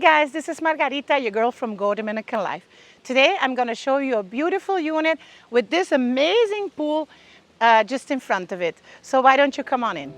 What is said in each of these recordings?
guys, this is Margarita, your girl from Go Dominican Life. Today I'm going to show you a beautiful unit with this amazing pool just in front of it. So why don't you come on in?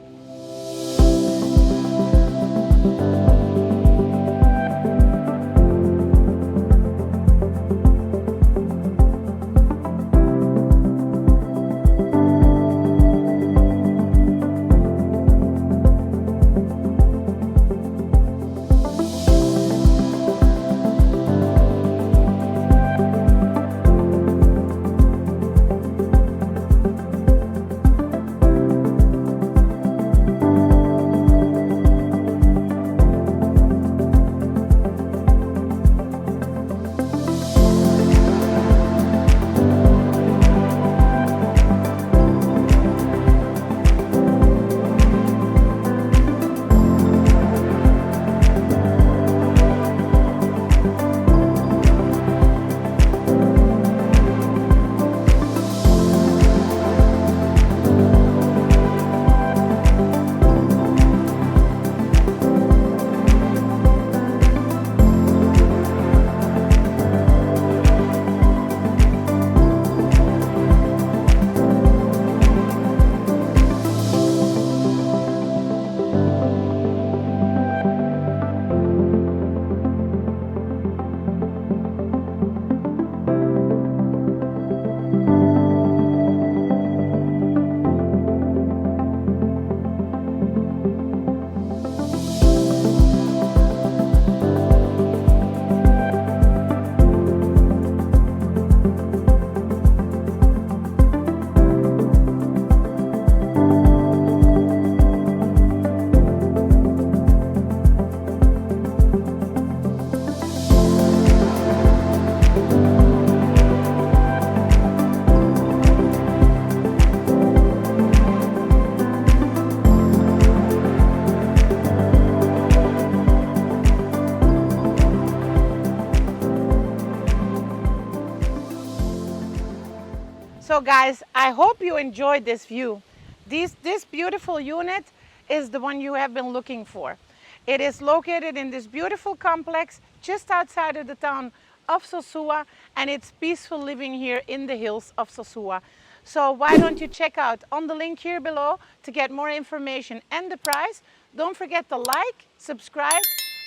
So guys, I hope you enjoyed this view. This beautiful unit is the one you have been looking for. It is located in this beautiful complex just outside of the town of Sosua, and it's peaceful living here in the hills of Sosua. So why don't you check out on the link here below to get more information and the price. Don't forget to like, subscribe,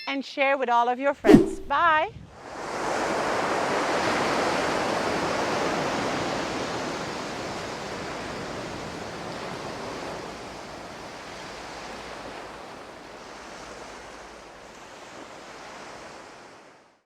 and share with all of your friends. Bye.